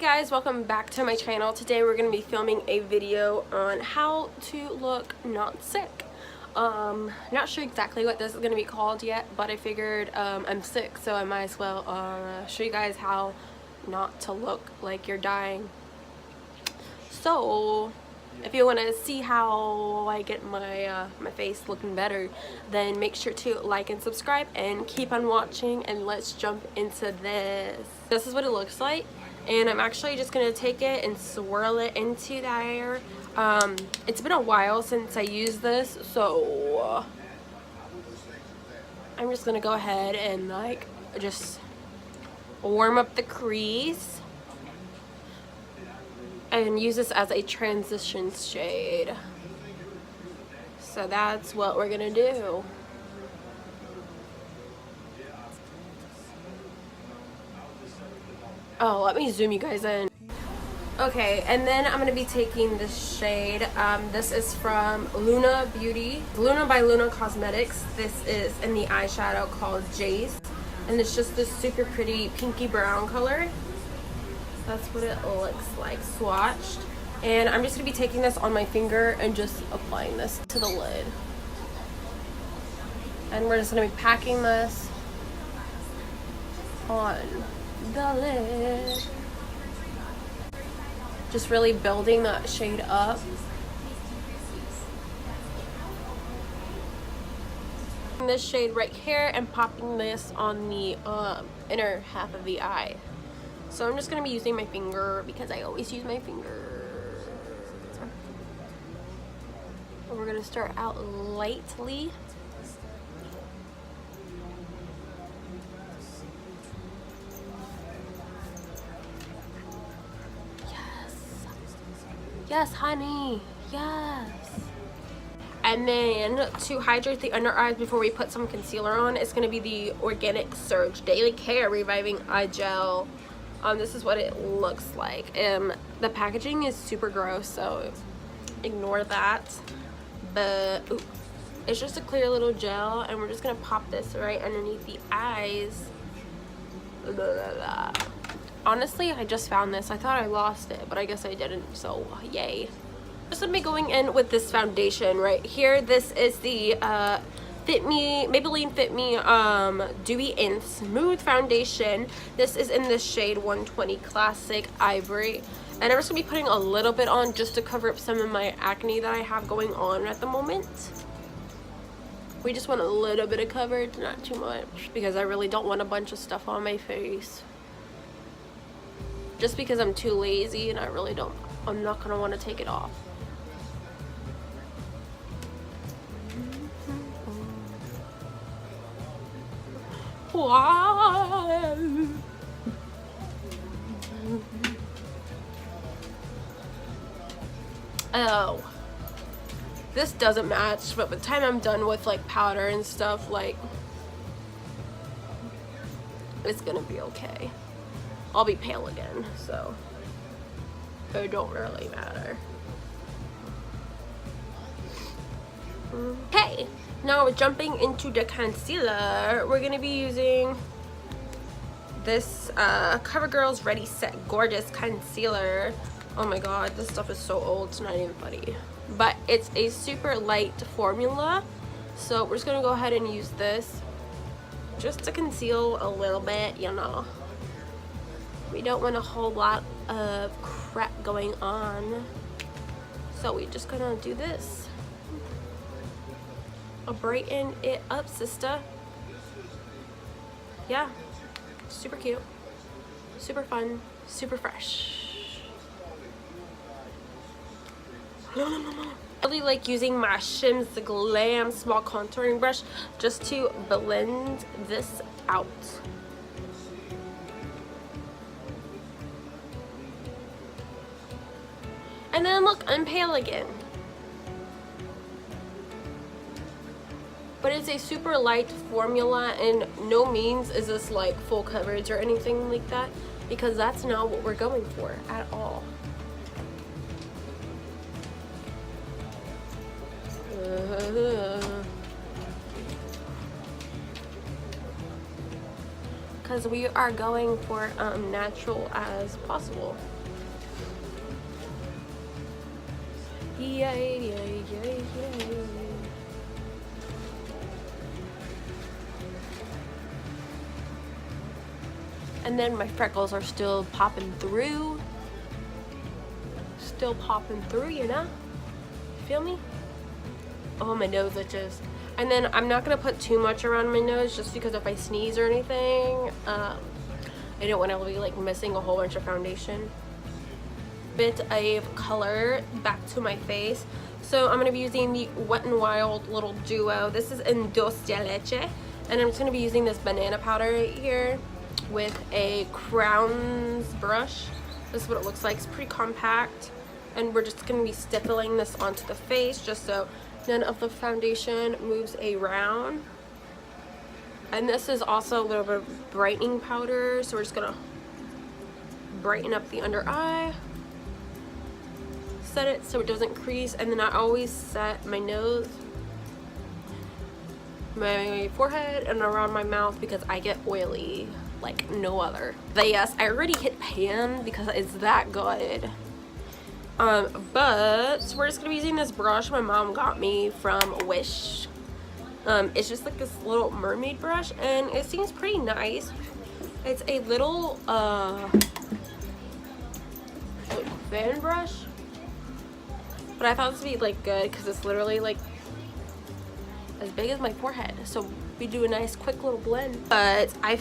guys, welcome back to my channel. Today we're going to be filming a video on how to look not sick. Not sure exactly what this is going to be called yet, but I figured I'm sick, so I might as well show you guys how not to look like you're dying. So if you want to see how I get my my face looking better, then make sure to like and subscribe and keep on watching, and let's jump into this. This is what it looks like, and I'm actually just going to take it and swirl it into there. It's been a while since I used this, so I'm just going to go ahead and like just warm up the crease and use this as a transition shade. So that's what we're gonna do. Oh, let me zoom you guys in. Okay, and then I'm gonna be taking this shade. This is from Luna Beauty, Luna by Luna Cosmetics. This is in the eyeshadow called Jace, and it's just this super pretty pinky brown color. That's what it looks like swatched, and I'm just gonna be taking this on my finger and just applying this to the lid, and we're just gonna be packing this on the lid, just really building that shade up. This shade right here and popping this on the inner half of the eye. So I'm just going to be using my finger because I always use my finger. And we're going to start out lightly. Yes. Yes, honey. Yes. And then to hydrate the under eyes before we put some concealer on, it's going to be the Organic Surge Daily Care Reviving Eye Gel. This is what it looks like. The packaging is super gross, so ignore that. But ooh, it's just a clear little gel, and we're just gonna pop this right underneath the eyes. Blah, blah, blah. Honestly, I just found this. I thought I lost it, but I guess I didn't, so yay. Just gonna be going in with this foundation right here. This is the Maybelline Fit Me Dewy and Smooth Foundation. This is in the shade 120 Classic Ivory, and I'm just gonna be putting a little bit on just to cover up some of my acne that I have going on at the moment. We just want a little bit of coverage, not too much, because I really don't want a bunch of stuff on my face, just because I'm too lazy and I'm not gonna want to take it off. Wow. Oh, this doesn't match, but by the time I'm done with like powder and stuff, like, it's gonna be okay. I'll be pale again, so it don't really matter. Okay, now we're jumping into the concealer. We're gonna be using this CoverGirl's Ready Set Gorgeous concealer. Oh my god, this stuff is so old, it's not even funny. But it's a super light formula, so we're just gonna go ahead and use this just to conceal a little bit, you know. We don't want a whole lot of crap going on, so we're just gonna do this. I'll brighten it up, sister. Yeah, super cute, super fun, super fresh. I really like using my Shims Glam small contouring brush just to blend this out. And then look, I'm pale again. But it's a super light formula, and no means is this like full coverage or anything like that, because that's not what we're going for at all. because we are going for natural as possible. Yay, yay, yay, yay. And then my freckles are still popping through. Still popping through, you know? Feel me? Oh, my nose itches. And then I'm not going to put too much around my nose just because if I sneeze or anything, I don't want to be like missing a whole bunch of foundation. Bit of color back to my face. So I'm going to be using the Wet n Wild little duo. This is in Duce Leche. And I'm just going to be using this banana powder right here with a Crowns brush. This is what it looks like. It's pretty compact. And we're just going to be stippling this onto the face just so none of the foundation moves around. And this is also a little bit of brightening powder. So we're just going to brighten up the under eye. Set it so it doesn't crease. And then I always set my nose, my forehead, and around my mouth because I get oily like no other. But yes, I already hit pan because it's that good. But we're just gonna be using this brush my mom got me from Wish. It's just like this little mermaid brush and it seems pretty nice. It's a little fan brush, but I thought this would be like good because it's literally like as big as my forehead, so we do a nice quick little blend. But I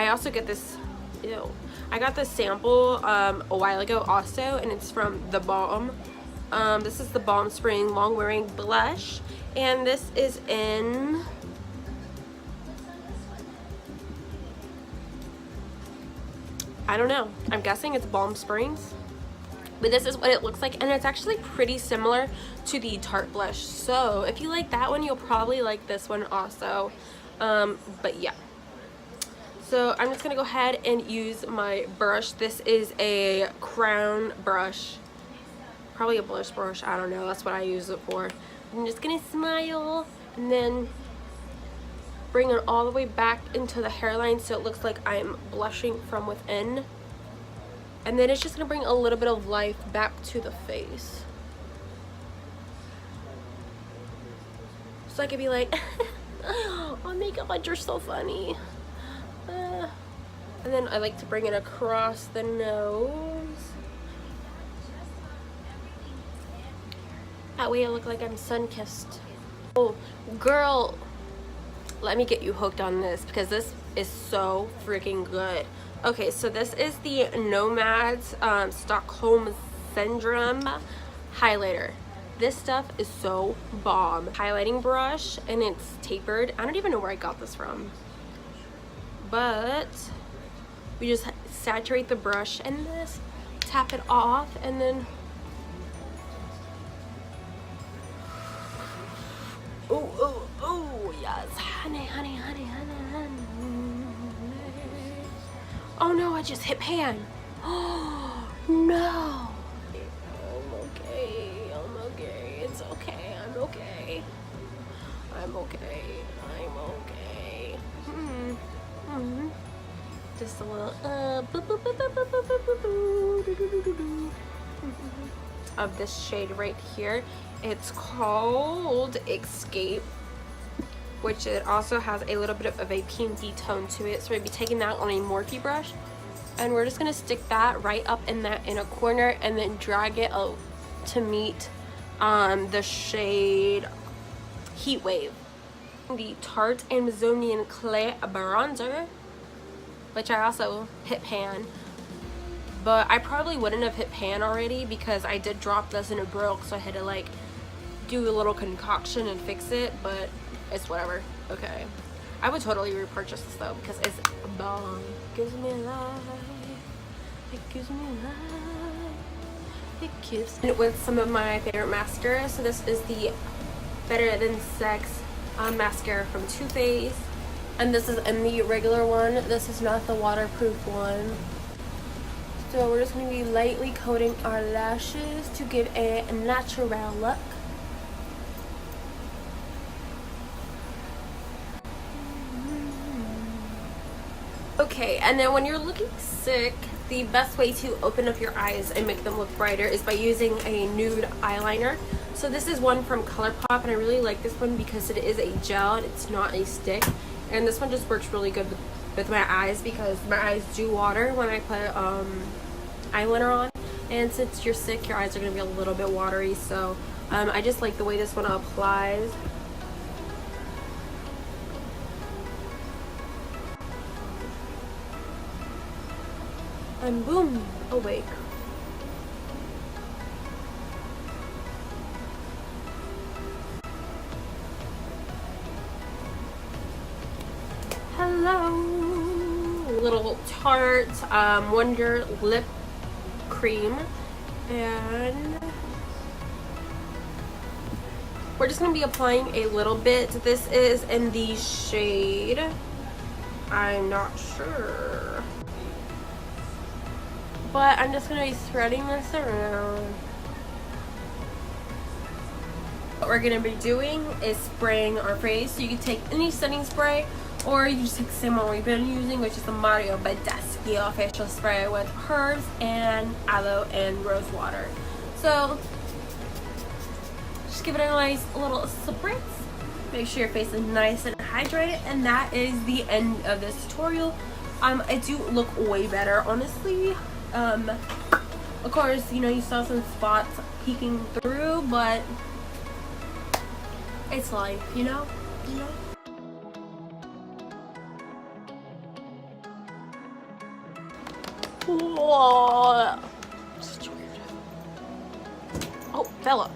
also get this, I got this sample a while ago also, and it's from the Balm. This is the Balm Spring Long Wearing Blush, and this is in I don't know, I'm guessing it's Balm Springs. But this is what it looks like, and it's actually pretty similar to the Tarte blush. So if you like that one, you'll probably like this one also. But yeah. So I'm just gonna go ahead and use my brush. This is a crown brush. Probably a blush brush, I don't know. That's what I use it for. I'm just gonna smile and then bring it all the way back into the hairline so it looks like I'm blushing from within. And then it's just gonna bring a little bit of life back to the face. So I could be like, oh, makeup, you're so funny. And then I like to bring it across the nose. That way I look like I'm sun-kissed. Oh, girl, let me get you hooked on this because this is so freaking good. Okay, so this is the Nomad's Stockholm Syndrome highlighter. This stuff is so bomb. Highlighting brush, and it's tapered. I don't even know where I got this from. But we just saturate the brush in this, tap it off, and then oh, yes, honey, honey, honey, honey, honey. Oh no, I just hit pan. Oh no. I'm okay. It's okay. I'm okay. Just a little of this shade right here. It's called Escape, which it also has a little bit of a pinky tone to it. So we'll be taking that on a Morphe brush, and we're just gonna stick that right up in that inner corner and then drag it out to meet the shade Heat Wave, the Tarte Amazonian Clay bronzer, which I also hit pan. But I probably wouldn't have hit pan already because I did drop this and it broke, so I had to like do a little concoction and fix it, but it's whatever. Okay, I would totally repurchase this though because it's bomb. Gives me life. It gives me life. It gives me with some of my favorite mascara. So this is the Better Than Sex mascara from Too Faced, and this is in the regular one. This is not the waterproof one. So we're just going to be lightly coating our lashes to give a natural look. Okay, and then when you're looking sick, the best way to open up your eyes and make them look brighter is by using a nude eyeliner. So this is one from ColourPop, and I really like this one because it is a gel and it's not a stick. And this one just works really good with my eyes because my eyes do water when I put eyeliner on. And since you're sick, your eyes are going to be a little bit watery. So I just like the way this one applies. And boom, awake. Hello. Little Tarte Wonder Lip Cream. And we're just going to be applying a little bit. This is in the shade, I'm not sure, but I'm just going to be spreading this around. What we're going to be doing is spraying our face. So you can take any setting spray, or you just take the same one we've been using, which is the Badescu facial spray with herbs and aloe and rose water. So just give it a nice little spritz. Make sure your face is nice and hydrated, and that is the end of this tutorial. I do look way better, honestly. Of course, you know, you saw some spots peeking through, but it's life, you know? Whoa. Such weird. Oh, fella.